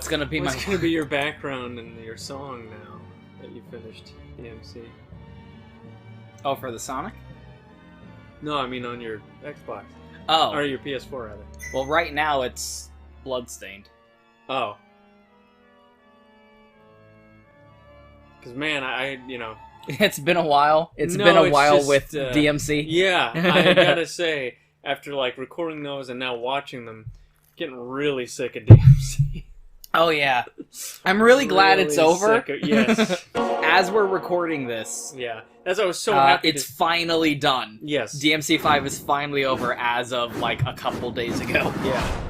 What's gonna be What's gonna be your background and your song now that you finished DMC? Oh, for the Sonic? No, I mean on your Xbox. Oh. Or your PS4, rather. Well, right now it's Bloodstained. Oh. Because, man, It's been a while. It's been a while just, with DMC. Yeah, I gotta say, after, like, recording those and now watching them, getting really sick of DMC. Oh, yeah. I'm really glad it's over. Yes. As we're recording this. Yeah. That's why I was so happy. It's finally done. Yes. DMC 5 is finally over as of, like, a couple days ago. Yeah.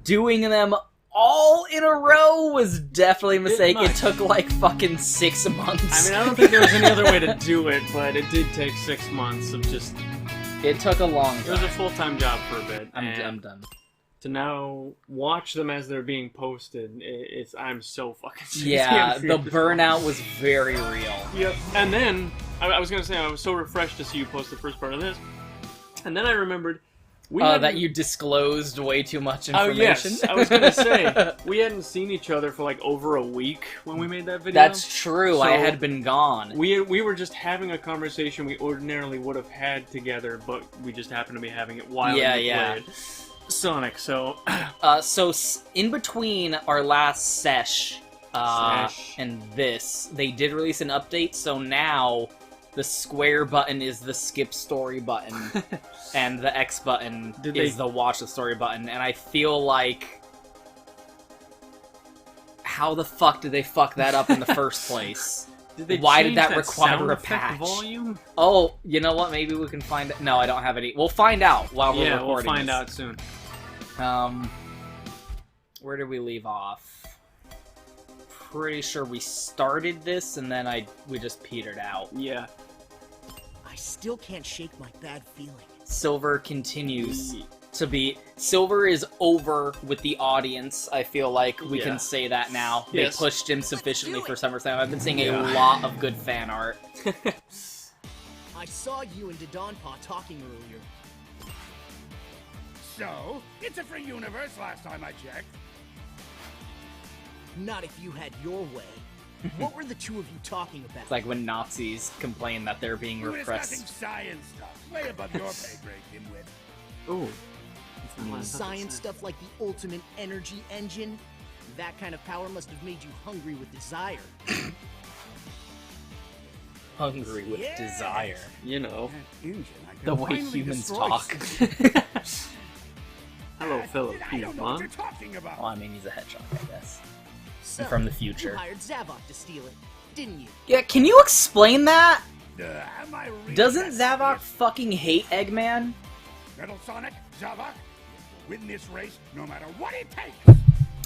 Doing them all in a row was definitely a mistake. It took, like, fucking 6 months. I mean, I don't think there was any other way to do it, but it did take 6 months of just... It took a long time. It was a full-time job for a bit. I'm done. To now watch them as they're being posted, I'm so fucking sick. Yeah, the burnout was very real. Yep. And then, I was gonna say, I was so refreshed to see you post the first part of this. And then I remembered... that you disclosed way too much information? Oh, yes. I was gonna say, we hadn't seen each other for like over a week when we made that video. That's true, so I had been gone. We were just having a conversation we ordinarily would have had together, but we just happened to be having it while we played Sonic, so... so in between our last sesh, and this, they did release an update, so now the square button is the skip story button, and the X button is the watch the story button, and I feel like... How the fuck did they fuck that up in the first place? Why did that require a patch? Volume? Oh, you know what? Maybe we can find it. No, I don't have any. We'll find out while we're recording. Yeah, we'll find out soon. Where did we leave off? Pretty sure we started this and then we just petered out. Yeah. I still can't shake my bad feeling. Silver continues to be... Silver is over with the audience. I feel like we can say that now. Yes. They pushed him sufficiently for SummerSlam. I've been seeing a lot of good fan art. I saw you and Dodonpaw talking earlier. So, it's a free universe last time I checked. Not if you had your way. What were the two of you talking about? It's like when Nazis complain that they're being We were repressed. discussing science stuff, way above your pay grade, dimwit. Ooh. Science stuff like the ultimate energy engine? That kind of power must have made you hungry with desire. Hungry with desire. You know. The way humans talk. Hello, fellow I don't know what you're human. talking about. Well, I mean, he's a hedgehog, I guess. So, From the future. You hired Zavok to steal it, didn't you? Yeah, can you explain that? Am I really Doesn't that Zavok idiot? fucking hate Eggman? Metal Sonic, Zavok, win this race no matter what it takes.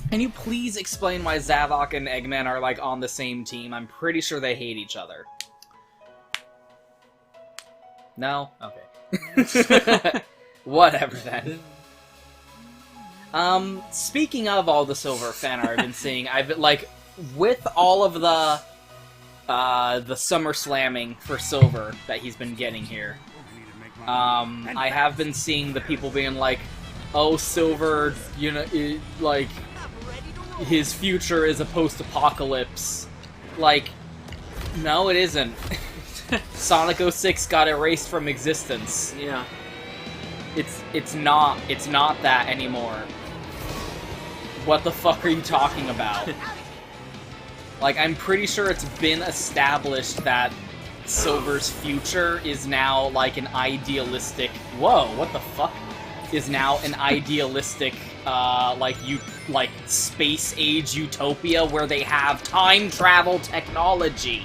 Can you please explain why Zavok and Eggman are, like, on the same team? I'm pretty sure they hate each other. No? Okay. Whatever, then. Speaking of all the Silver fan art I've been seeing, with all of the Summer Slamming for Silver that he's been getting here, I have been seeing the people being like, oh, Silver, you know, his future is a post-apocalypse. Like, no, it isn't. Sonic 06 got erased from existence. Yeah. It's not that anymore. What the fuck are you talking about? Like, I'm pretty sure it's been established that Silver's future is now, like, an idealistic... Whoa, what the fuck? Is now an idealistic, space-age utopia where they have time travel technology.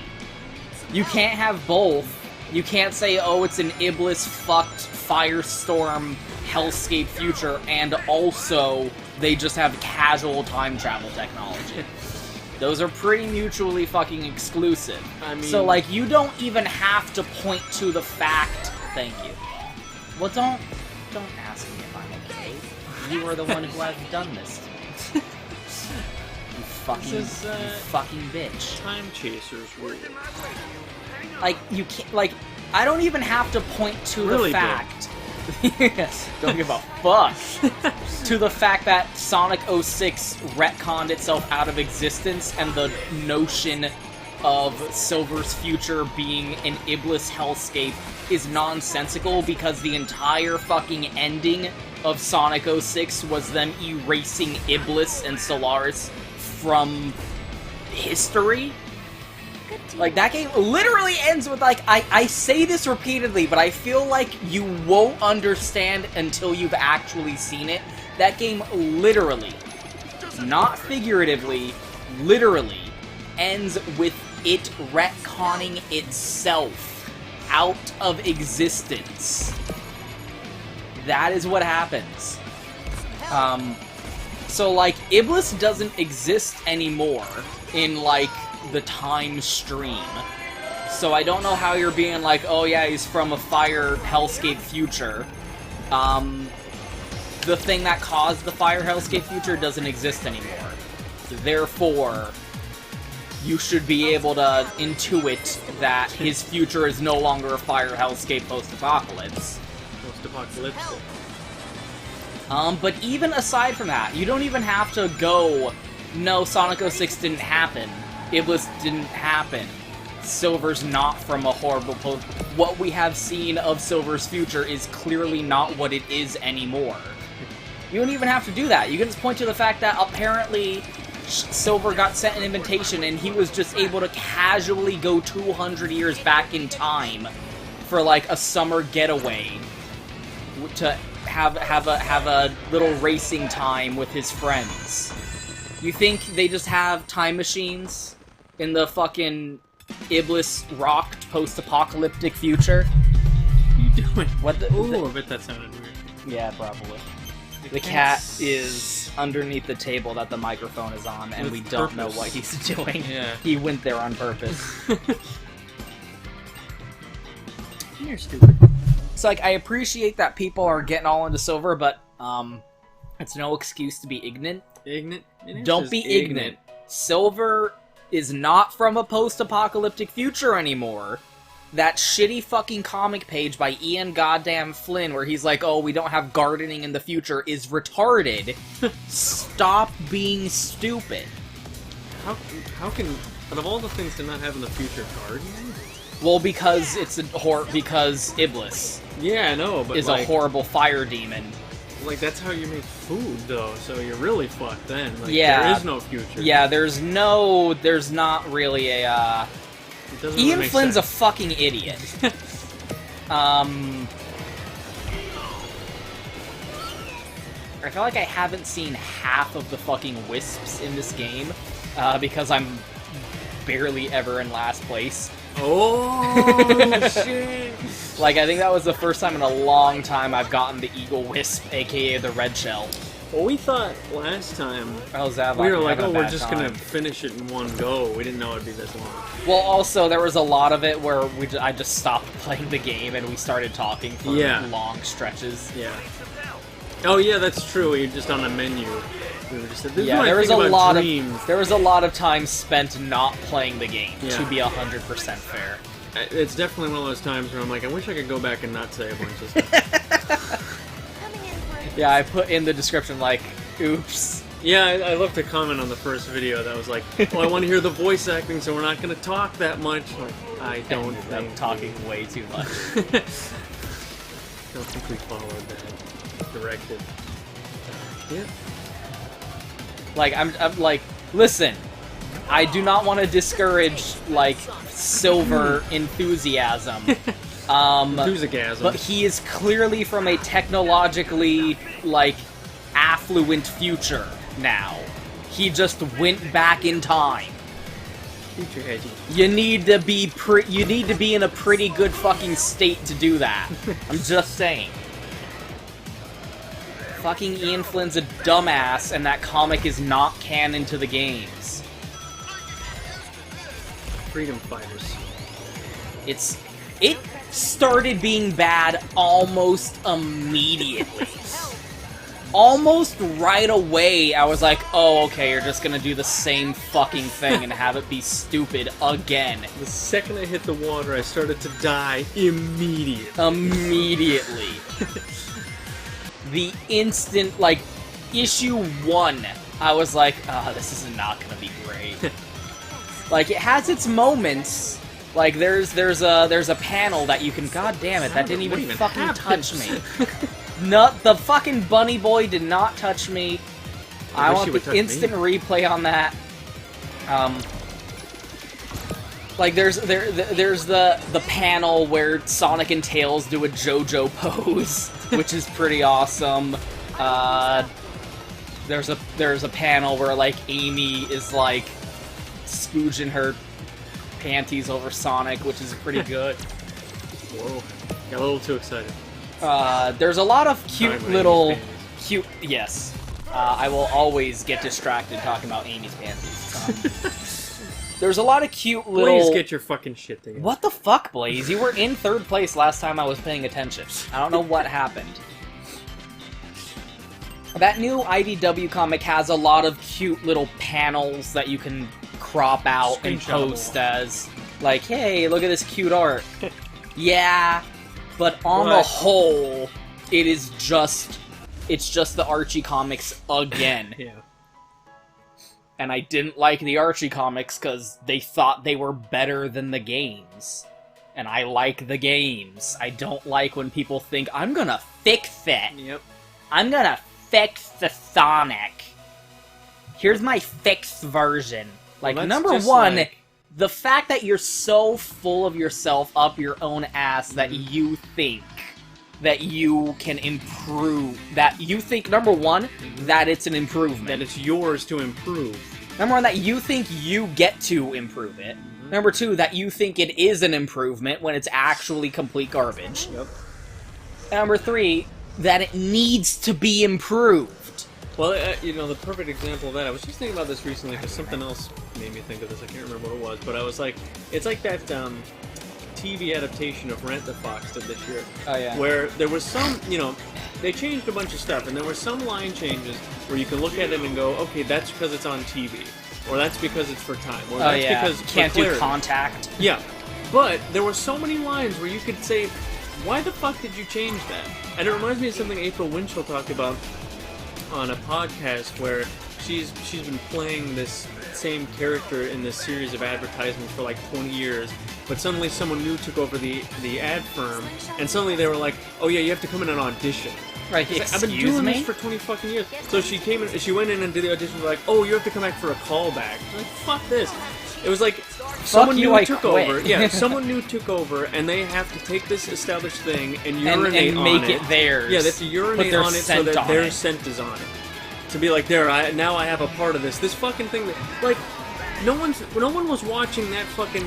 You can't have both. You can't say, oh, it's an Iblis-fucked firestorm hellscape future, and also they just have casual time travel technology. Those are pretty mutually fucking exclusive. I mean... So, like, you don't even have to point to the fact... Thank you. Well, don't ask me if I'm okay. You are the one who has done this to me. You fucking bitch. Time chasers were... Like, you can't, like, I don't even have to point to the fact Don't give a fuck. To the fact that Sonic 06 retconned itself out of existence, and the notion of Silver's future being an Iblis hellscape is nonsensical, because the entire fucking ending of Sonic 06 was them erasing Iblis and Solaris from history. Like, that game literally ends with, like, I say this repeatedly, but I feel like you won't understand until you've actually seen it. That game literally, not figuratively, literally, ends with it retconning itself out of existence. That is what happens. So, like, Iblis doesn't exist anymore in, like, the time stream. So I don't know how you're being like, oh yeah, he's from a fire hellscape future. The thing that caused the fire hellscape future doesn't exist anymore. Therefore, you should be able to intuit that his future is no longer a fire hellscape post-apocalypse. Post-apocalypse. But even aside from that, you don't even have to go, no, Sonic 06 didn't happen. Iblis didn't happen. Silver's not from a horrible post. What we have seen of Silver's future is clearly not what it is anymore. You don't even have to do that. You can just point to the fact that apparently Silver got sent an invitation and he was just able to casually go 200 years back in time for like a summer getaway to have a little racing time with his friends. You think they just have time machines in the fucking Iblis-rocked post-apocalyptic future? What are you doing? What the? Ooh, I bet that sounded weird. Yeah, probably. The cat is underneath the table that the microphone is on, and we don't know what he's doing. Yeah. He went there on purpose. You're stupid. It's like, I appreciate that people are getting all into Silver, but, it's no excuse to be ignorant. Don't be ignorant. Silver is not from a post-apocalyptic future anymore. That shitty fucking comic page by Ian goddamn Flynn where he's like, oh, we don't have gardening in the future is retarded. Stop being stupid. How can, out of all the things to not have in the future, gardening? Well, because it's because Iblis. Yeah, I know, but is like, a horrible fire demon. Like, that's how you make food, though, so you're really fucked then. Like, yeah. There is no future. Yeah, there's not really a, Ian Flynn's a fucking idiot. I feel like I haven't seen half of the fucking wisps in this game, because I'm barely ever in last place. Oh, shit! Like, I think that was the first time in a long time I've gotten the Eagle Wisp, aka the Red Shell. Well, we thought last time, we were like, oh, we're just gonna finish it in one go. We didn't know it'd be this long. Well, also, there was a lot of it where I just stopped playing the game and we started talking for long stretches. Yeah. Oh, yeah, that's true. We were just on a menu. We were just, there was a lot of time spent not playing the game, to be 100% fair. It's definitely one of those times where I'm like, I wish I could go back and not say a bunch of stuff. Yeah, I put in the description, like, oops. Yeah, I left a comment on the first video that was like, oh, I want to hear the voice acting, so we're not going to talk that much. Like, I don't think I'm talking way too much. Don't think we followed that directive. Yeah. Like, I'm like, listen, I do not want to discourage, like, Silver enthusiasm. But he is clearly from a technologically, like, affluent future now. He just went back in time. Future edgy. You need to be in a pretty good fucking state to do that. I'm just saying. Fucking Ian Flynn's a dumbass, and that comic is not canon to the games. Freedom fighters. It started being bad almost immediately. almost right away, I was like, oh, okay, you're just gonna do the same fucking thing and have it be stupid again. The second I hit the water, I started to die immediately. The instant, like, issue 1, I was like, this is not gonna be great. Like, it has its moments. Like, there's a panel that you can... God damn it, that didn't even fucking touch me. No, the fucking bunny boy did not touch me. I want the instant replay on that. Like, there's the panel where Sonic and Tails do a JoJo pose, which is pretty awesome. There's a panel where, like, Amy is, like, spooging her panties over Sonic, which is pretty good. Whoa. Got a little too excited. There's a lot of yes. I will always get distracted talking about Amy's panties. There's a lot of cute little... Blaze, get your fucking shit together. What the fuck, Blaze? You were in 3rd place last time I was paying attention. I don't know what happened. That new IDW comic has a lot of cute little panels that you can crop out and post as, like, hey, look at this cute art. Yeah, but on the whole, it's just the Archie comics again. Yeah. And I didn't like the Archie comics because they thought they were better than the games. And I like the games. I don't like when people think, I'm gonna fix it. Yep. I'm gonna fix the Sonic. Here's my fixed version. Like, well, number one, the fact that you're so full of yourself up your own ass that you think that you can improve, that you think, number one, that it's an improvement. That it's yours to improve. Number one, that you think you get to improve it. Number two, that you think it is an improvement when it's actually complete garbage. Yep. And number three, that it needs to be improved. Well, you know, the perfect example of that, I was just thinking about this recently because something else made me think of this. I can't remember what it was, but I was like, it's like that TV adaptation of Rent that Fox did this year. Oh, yeah. Where there was some, you know, they changed a bunch of stuff, and there were some line changes where you can look at it and go, okay, that's because it's on TV. Or that's because it's for time. Or that's because can't do contact. Yeah. But there were so many lines where you could say, why the fuck did you change that? And it reminds me of something April Winchell talked about on a podcast where she's been playing this same character in this series of advertisements for like 20 years, but suddenly someone new took over the ad firm, and suddenly they were like, oh yeah, you have to come in and audition. Right, like, I've been doing this for 20 fucking years. So she went in and did the audition, like, oh, you have to come back for a callback. Like, fuck this. It was like, someone new took over. Yeah, someone new took over, and they have to take this established thing and urinate on it. And make it theirs. Yeah, they have to urinate on it so that their scent is on it. To be like, now I have a part of this. This fucking thing that, like, no one was watching that fucking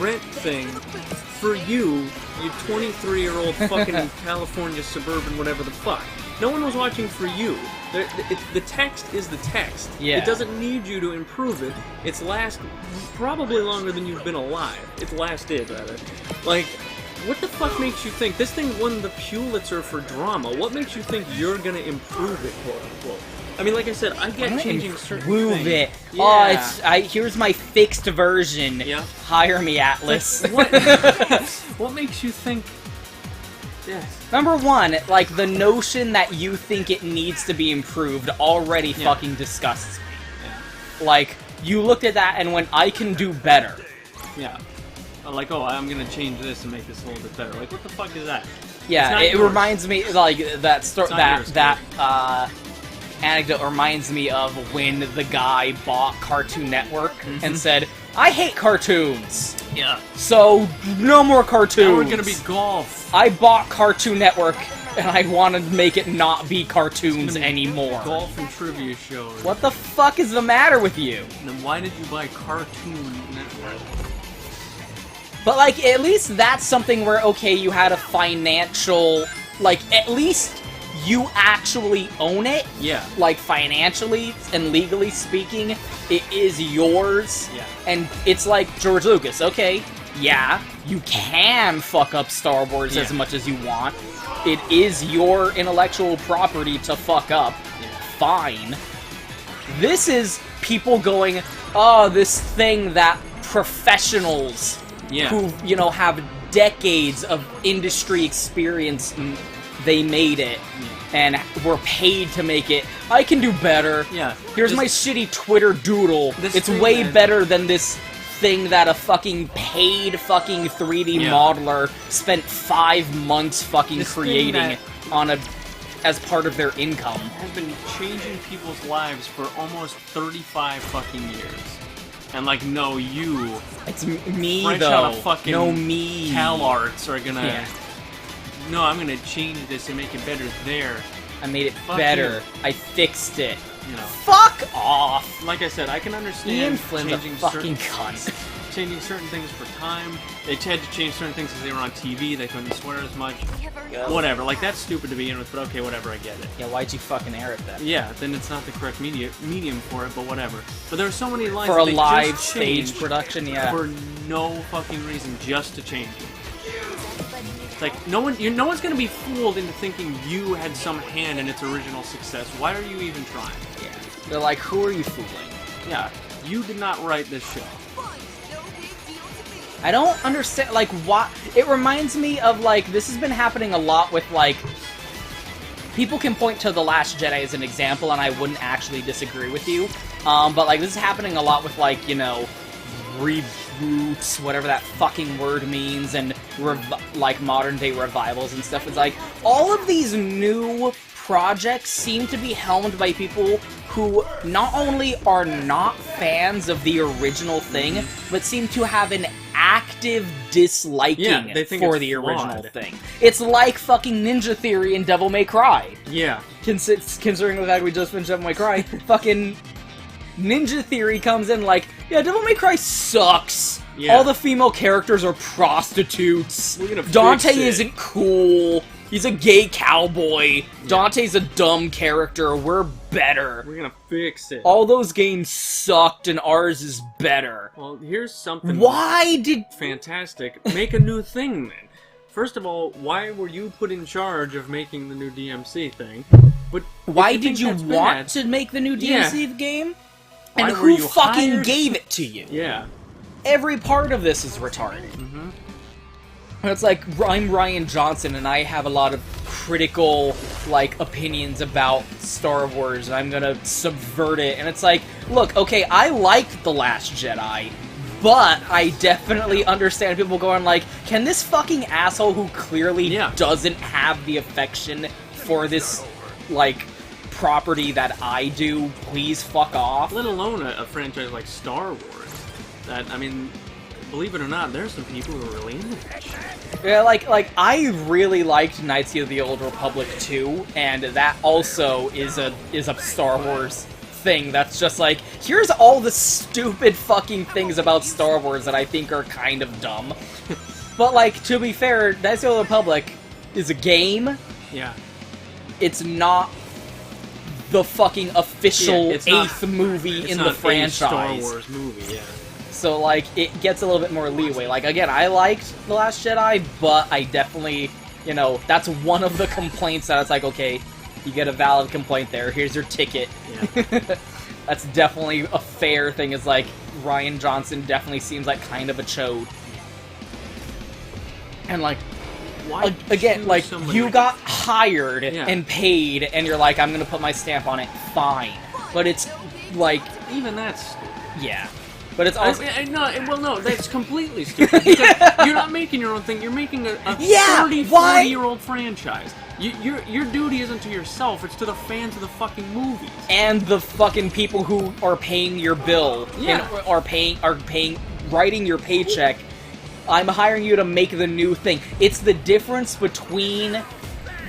Rent thing for you 23-year-old fucking California suburban whatever the fuck. No one was watching for you. The text is the text. Yeah. It doesn't need you to improve it. It's probably longer than you've been alive. It's lasted, rather. Like, what the fuck makes you think? This thing won the Pulitzer for drama. What makes you think you're gonna improve it, quote unquote? I mean, like I said, I get changing certain things. Improve it. Yeah. Oh, here's my fixed version. Yeah. Hire me, Atlas. What makes you think? Yes. Number one, like, the notion that you think it needs to be improved already fucking disgusts me. Yeah. Like, you looked at that and went, I can do better. Yeah. Like, oh, I'm gonna change this and make this a little bit better. Like, what the fuck is that? Yeah, it reminds me, like, that anecdote reminds me of when the guy bought Cartoon Network and said, I hate cartoons! Yeah. So, no more cartoons! Now we're gonna be golf! I bought Cartoon Network, and I wanted to make it not be cartoons anymore. Golf and trivia shows. What the fuck is the matter with you? And then why did you buy Cartoon Network? But, like, at least that's something where, okay, you had a financial... Like, at least you actually own it. Yeah. Like, financially and legally speaking, it is yours. Yeah. And it's like George Lucas. Okay, Yeah, you can fuck up Star Wars as Yeah. much as you want. It is your intellectual property to fuck up. Fine. This is people going, oh, this thing that professionals Yeah. who, you know, have decades of industry experience, they made it. And were paid to make it. I can do better. Yeah. Here's my shitty Twitter doodle. This It's thing way that- better than this thing that a fucking paid fucking 3D Yeah. modeler spent 5 months fucking This thing creating that- on a as part of their income. Has been changing people's lives for almost 35 fucking years. And like, no, you, It's me fresh though. out of fucking no me. CalArts are gonna. Yeah. No, I'm gonna change this and make it better there. I made it Fuck better. you. I fixed it. You know, Fuck off. like I said, I can understand Ian Flynn's a changing fucking certain, cunt. changing certain things for time. They had to change certain things because they were on TV. They couldn't swear as much. Whatever. Like, that's stupid to begin with, but okay, whatever. I get it. Yeah, why'd you fucking air it then? Yeah, then it's not the correct medium for it, but whatever. But there are so many lines For that a they live just stage changed production, yeah. for no fucking reason, just to change it. It's like no one's gonna be fooled into thinking you had some hand in its original success. Why are you even trying? Yeah. They're like, who are you fooling? Yeah, you did not write this show. I don't understand, like, what... It reminds me of, like, this has been happening a lot with, like... People can point to The Last Jedi as an example, and I wouldn't actually disagree with you. But, like, this is happening a lot with, like, you know, reboots, whatever that fucking word means, and, like, modern-day revivals and stuff. It's like, all of these new projects seem to be helmed by people who not only are not fans of the original thing, but seem to have an active disliking Yeah, they think for it's the original flawed. thing. It's like fucking Ninja Theory and Devil May Cry. Yeah, Considering the fact we just finished Devil May Cry, fucking Ninja Theory comes in like, yeah, Devil May Cry sucks. Yeah. All the female characters are prostitutes. We're gonna Dante fix it. isn't cool. He's a gay cowboy. Dante's a dumb character. We're better. we're gonna fix it. All those games sucked and ours is better. Well, here's something Why did... fantastic. Make a new thing then. First of all, why were you put in charge of making the new DMC thing? But if Why think did you that's want bad- to make the new Yeah. DMC game? Why And were who you fucking hired? gave it to you? Yeah. Every part of this is retarded. Mm-hmm. It's like, I'm Ryan Johnson, and I have a lot of critical, like, opinions about Star Wars, and I'm gonna subvert it. And it's like, look, okay, I liked The Last Jedi, but I definitely understand people going like, can this fucking asshole who clearly Yeah. doesn't have the affection for this, like, property that I do, please fuck off? Let alone a franchise like Star Wars. That, I mean, believe it or not, there's some people who are really into that shit. Yeah, like I really liked Knights of the Old Republic 2, and that also is a Star Wars thing that's just like, here's all the stupid fucking things about Star Wars that I think are kind of dumb. But, like, to be fair, Knights of the Old Republic is a game. Yeah. It's not the fucking official Yeah, it's not- 8th movie It's in not the a franchise. Star Wars movie, yeah. So, like, it gets a little bit more leeway. Like, again, I liked The Last Jedi, but I definitely, you know, that's one of the complaints that it's like, okay, you get a valid complaint there, here's your ticket. Yeah. That's definitely a fair thing, is like, Ryan Johnson definitely seems like kind of a chode. And, like, Why again, choose like, somebody- you got hired Yeah. and paid, and you're like, I'm gonna put my stamp on it, fine. But it's, like, Even that's stupid. yeah. But it's also... No, that's completely stupid. Because you're not making your own thing. You're making a Yeah, 30, why? 40-year-old franchise. Your duty isn't to yourself. It's to the fans of the fucking movies. And the fucking people who are paying your bill, Yeah. and are paying, writing your paycheck. I'm hiring you to make the new thing. It's the difference between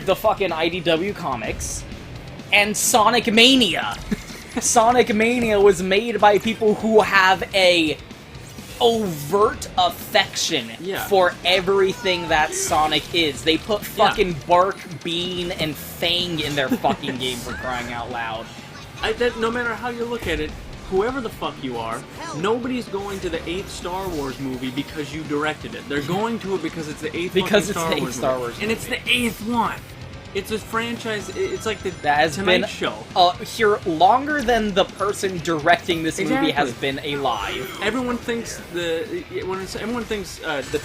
the fucking IDW comics and Sonic Mania. Sonic Mania was made by people who have a overt affection Yeah. for everything that Sonic is. They put fucking Bark, Bean, and Fang in their fucking game, for crying out loud. No matter how you look at it, whoever the fuck you are, nobody's going to the 8th Star Wars movie because you directed it. They're going to it because it's the 8th Star Wars movie. And it's the 8th one. It's a franchise. It's like the Tonight Show. Here longer than the person directing this movie has been alive. Everyone thinks the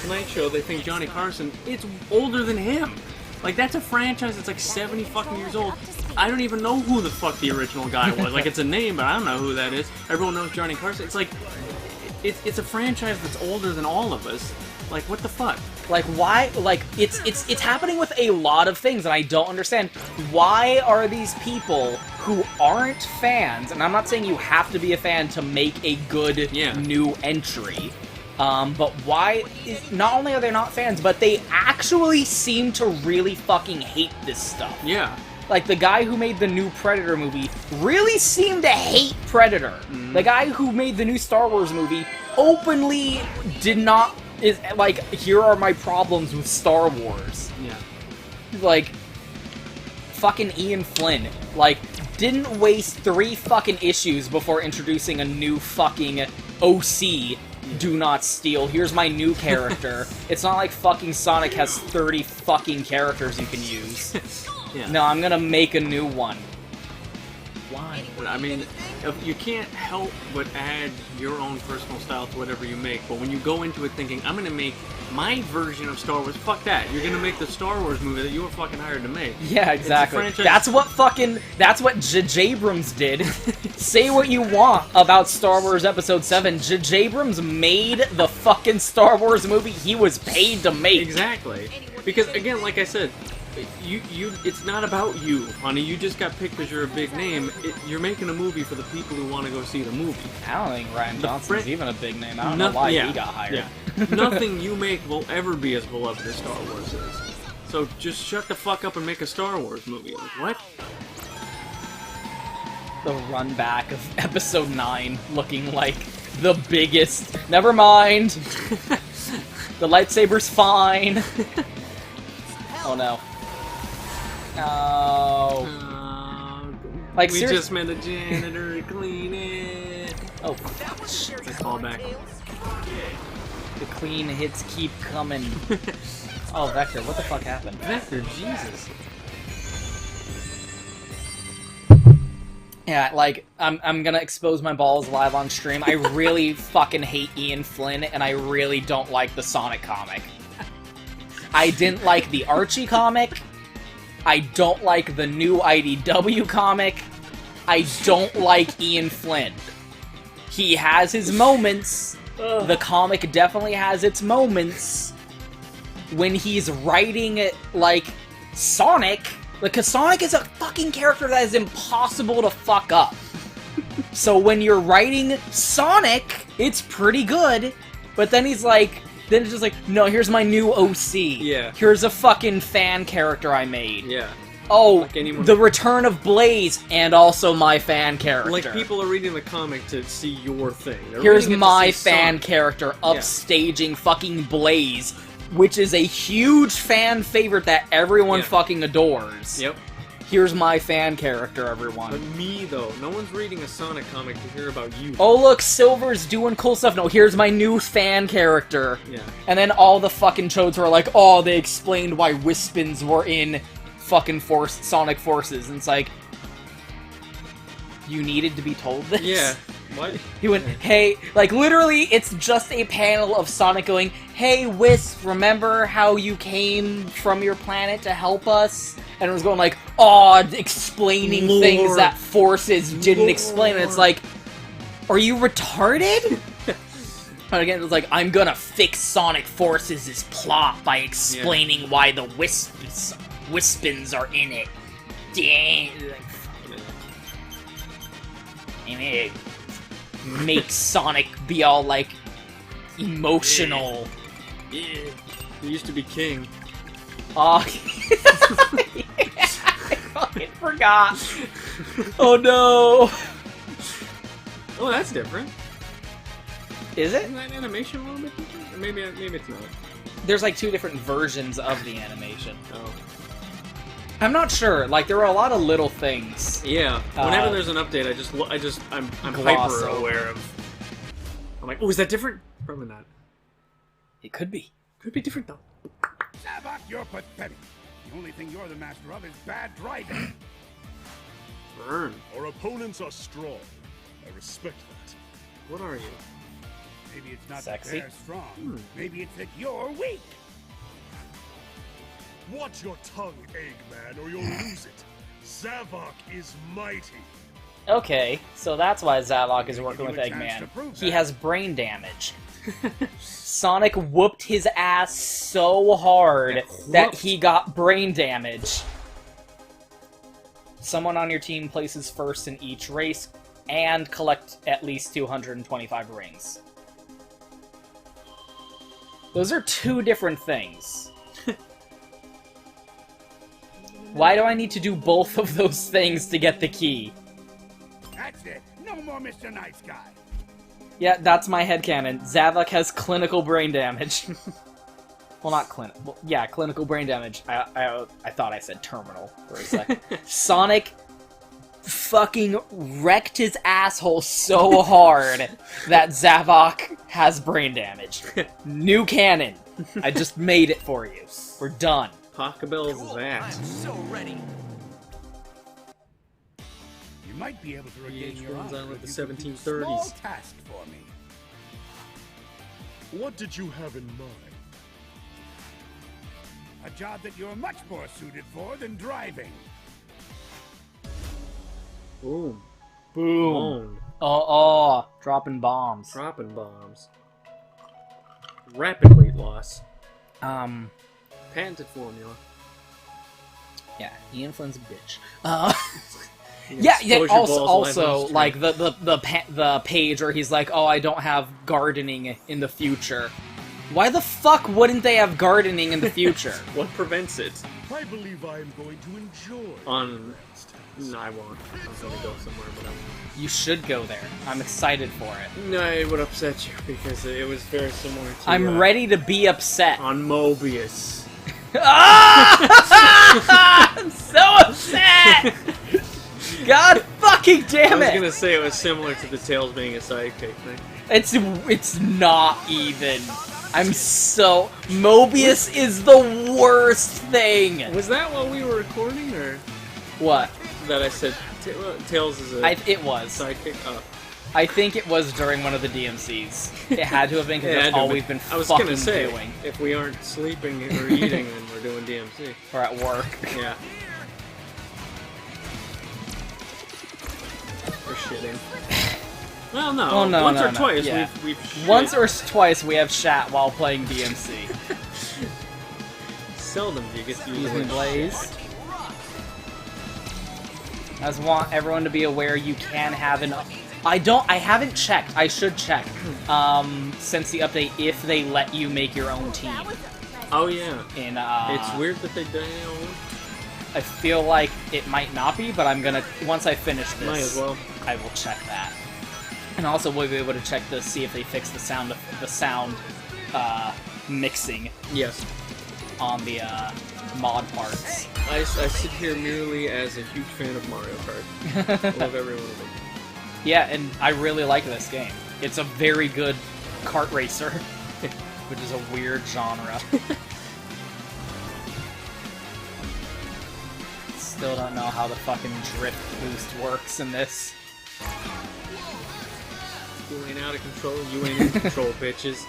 Tonight Show. They think Johnny Carson. It's older than him. Like, that's a franchise that's like 70 fucking years old. I don't even know who the fuck the original guy was. Like, it's a name, but I don't know who that is. Everyone knows Johnny Carson. It's like, it's a franchise that's older than all of us. Like, what the fuck? Like, why? Like, it's happening with a lot of things, and I don't understand. Why are these people who aren't fans, and I'm not saying you have to be a fan to make a good new entry, but why, not only are they not fans, but they actually seem to really fucking hate this stuff. Yeah. Like, the guy who made the new Predator movie really seemed to hate Predator. Mm. The guy who made the new Star Wars movie openly did not... is like, here are my problems with Star Wars. Yeah. Like, fucking Ian Flynn, like, didn't waste 3 fucking issues before introducing a new fucking OC, Do Not Steal. Here's my new character. It's not like fucking Sonic has 30 fucking characters you can use. Yeah. No, I'm gonna make a new one. Why? I mean, you can't help but add your own personal style to whatever you make, but when you go into it thinking, I'm gonna make my version of Star Wars, fuck that. You're gonna make the Star Wars movie that you were fucking hired to make. Yeah, exactly. That's what J.J. Abrams did. Say what you want about Star Wars Episode 7. J.J. Abrams made the fucking Star Wars movie he was paid to make. Exactly. Because, again, like I said, it's not about you, honey. You just got picked because you're a big name. You're making a movie for the people who want to go see the movie. I don't think Ryan Johnson's even a big name. I don't know why he got hired. Yeah. Nothing you make will ever be as beloved as Star Wars is. So just shut the fuck up and make a Star Wars movie. Like, what? The run back of Episode 9 looking like the biggest... Never mind! The lightsaber's fine! Oh no. No. Like, we just met a janitor to clean it. Oh, shit. I call back. The clean hits keep coming. Oh, Vector, what the fuck happened? Vector, Jesus. Yeah, like, I'm gonna expose my balls live on stream. I really fucking hate Ian Flynn, and I really don't like the Sonic comic. I didn't like the Archie comic. I don't like the new IDW comic. I don't like Ian Flynn. He has his moments. The comic definitely has its moments. When he's writing, like, Sonic... Because Sonic is a fucking character that is impossible to fuck up. So when you're writing Sonic, it's pretty good. But then he's like... Then it's just like, no, here's my new OC. Yeah. Here's a fucking fan character I made. Yeah. Oh, like the return of Blaze, and also my fan character. Like, people are reading the comic to see your thing. Here's my fan character upstaging fucking Blaze, which is a huge fan favorite that everyone fucking adores. Yep. Here's my fan character, everyone. But me, though. No one's reading a Sonic comic to hear about you. Oh, look, Silver's doing cool stuff. No, here's my new fan character. Yeah. And then all the fucking chodes were like, oh, they explained why Wispins were in fucking Sonic Forces. And it's like, you needed to be told this? Yeah. What? He went, hey, like, literally, it's just a panel of Sonic going, hey, Wisp, remember how you came from your planet to help us? And it was going like, oh, explaining things that Forces didn't explain. And it's like, are you retarded? But again, it was like, I'm gonna fix Sonic Forces' plot by explaining why the Wispins are in it. Dang. And it makes Sonic be all, like, emotional. Yeah. He used to be king. Oh, yeah, I fucking forgot. Oh no. Oh, that's different. Is it? Isn't that animation a little bit different? Or maybe it's not. There's like 2 different versions of the animation. Oh. I'm not sure. Like, there were a lot of little things. Yeah. Whenever there's an update, I'm Gloss hyper over. aware of. I'm like, oh, is that different? Probably not. It could be. Could be different though. Zavok, you're pathetic. The only thing you're the master of is bad driving. Burn. Our opponents are strong. I respect that. What are you? Maybe it's not Sexy? that they're strong. Maybe it's that you're weak. Watch your tongue, Eggman, or you'll lose it. Zavok is mighty. Okay, so that's why Zavok is working with Give you a chance to Eggman. prove He that. has brain damage. Sonic whooped his ass so hard that he got brain damage. Someone on your team places first in each race and collect at least 225 rings. Those are two different things. Why do I need to do both of those things to get the key? That's it. No more Mr. Nice Guy. Yeah, that's my headcanon. Zavok has clinical brain damage. Well, not clinical. Well, yeah, clinical brain damage. I thought I said terminal for a second. Sonic fucking wrecked his asshole so hard that Zavok has brain damage. New canon. I just made it for you. We're done. Pachelbel's ass. So ready. You might be able to regain VH1's your honor on with if the you could do a 1730s. small task for me. What did you have in mind? A job that you're much more suited for than driving. Boom. Boom. Owned. Oh, dropping bombs. Dropping bombs. Rapid weight loss. Patented formula. Yeah, Ian Flynn's a bitch. Yeah, Expose your also, balls to lemon like the page where he's like, "Oh, I don't have gardening in the future." Why the fuck wouldn't they have gardening in the future? What prevents it? I believe I am going to enjoy On- next task. No, I won't. I'm gonna go somewhere, but You should go there. I'm excited for it. no, it would upset you because it was very similar to. I'm ready to be upset. On Mobius. I'm so upset! God fucking I damn was it! gonna say it was similar to the Tails being a sidekick thing. It's not even. I'm so... Mobius is the worst thing! Was that while we were recording, or What? that I said Tails is a It was. sidekick? Oh. I think it was during one of the DMCs. It had to have been, because Yeah, that's all we've been I was fucking gonna say, doing. if we aren't sleeping or eating, then we're doing DMC. We're at work. Yeah. We're shitting. Well, no. Oh, no, Once no, or no. twice Yeah. we've shit. Once or twice we have chat while playing DMC. Seldom do you get to use Using the word Blaze. shit. I just want everyone to be aware you can have an... I haven't checked. I should check. Since the update, if they let you make your own team. Oh, yeah. In, It's weird that they don't. I feel like it might not be, but I'm gonna... Once I finish this, Might as well. I will check that. And also we'll be able to check to see if they fix the sound mixing Yes. on the mod parts. I sit here merely as a huge fan of Mario Kart. I love every one of them. Yeah, and I really like this game. It's a very good kart racer, which is a weird genre. Still don't know how the fucking drift boost works in this. You ain't out of control. You ain't in control, bitches.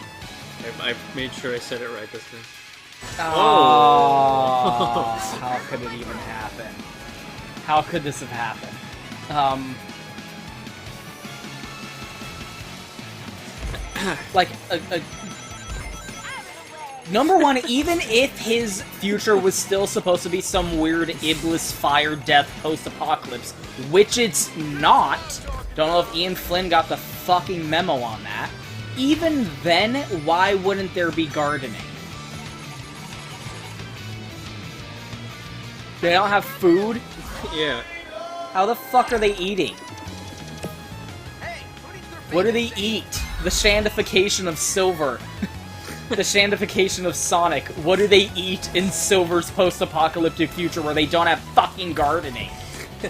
I made sure I said it right this time. Oh, how could it even happen? How could this have happened? Like, number one, even if his future was still supposed to be some weird Iblis fire death post-apocalypse, which it's not, don't know if Ian Flynn got the fucking memo on that, even then, why wouldn't there be gardening? They don't have food? Yeah. How the fuck are they eating? What do they eat? The shandification of silver. The shandification of Sonic. What do they eat in Silver's post-apocalyptic future where they don't have fucking gardening?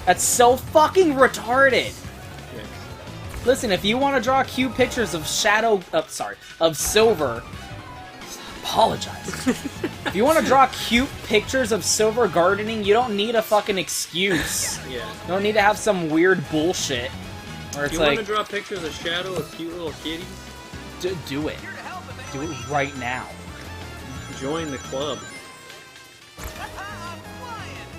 That's so fucking retarded. Listen, if you want to draw cute pictures of of Silver, apologize. If you want to draw cute pictures of Silver gardening, you don't need a fucking excuse. Yeah. You don't need to have some weird bullshit. Where it's You like, want to draw pictures of Shadow of cute little kitties? do it. Do it right now. Join the club.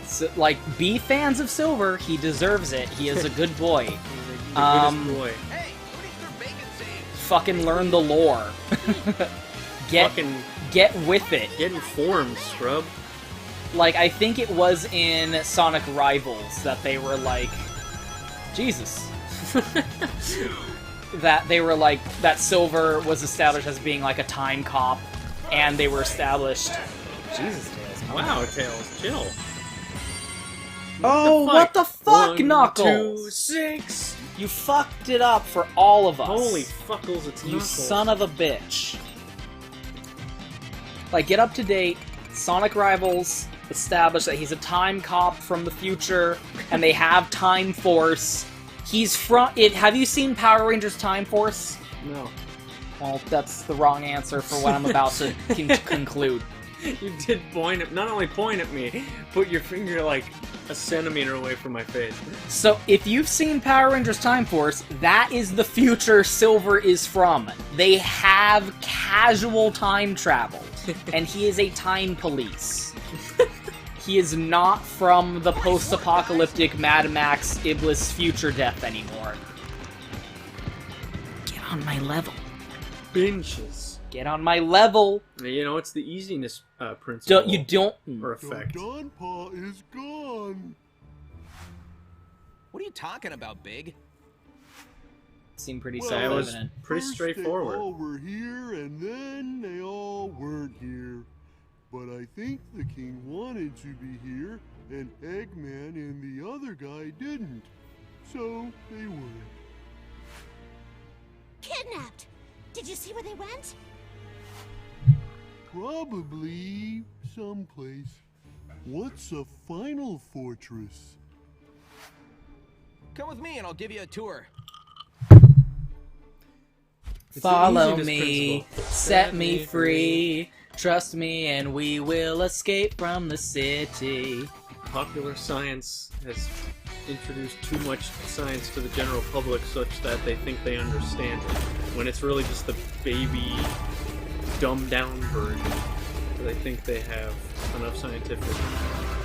So, like, be fans of Silver. He deserves it. He is a good boy. The goodest boy. Fucking learn the lore. Get with it. Get informed, scrub. Like, I think it was in Sonic Rivals that they were like, Jesus. That they were like, that Silver was established as being like a time cop, and they were established. Jesus, Tails. Wow, Tails, chill. Oh, what the fuck, 1, Knuckles? 2, 6. You fucked it up for all of us. Holy fuckles, it's You Knuckles. son of a bitch. Like, get up to date. Sonic Rivals established that he's a time cop from the future, and they have Time Force. He's from it. Have you seen Power Rangers Time Force? No. Well, that's the wrong answer for what I'm about to conclude. You did point at, not only point at me, put your finger like a centimeter away from my face. So, if you've seen Power Rangers Time Force, that is the future Silver is from. They have casual time travel, and he is a time police. He is not from the post-apocalyptic Mad Max Iblis future death anymore. Get on my level. Benches. Get on my level. You know, it's the easiness principle. You don't... Or effect. Donpa is gone. What are you talking about, Big? Seem pretty Well, That was self-evident. pretty First straightforward. They all were here, and then they all weren't here. But I think the king wanted to be here, and Eggman and the other guy didn't. So they weren't. Kidnapped! Did you see where they went? Probably someplace. What's a final fortress? Come with me and I'll give you a tour. It's the Follow easiness me, principle. set me free. Trust me and we will escape from the city. Popular science has introduced too much science to the general public such that they think they understand it, when it's really just the baby, dumbed down version. They think they have enough scientific...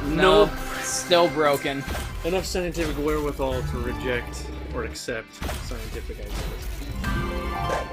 Nope, still broken. Enough scientific wherewithal to reject or accept scientific ideas.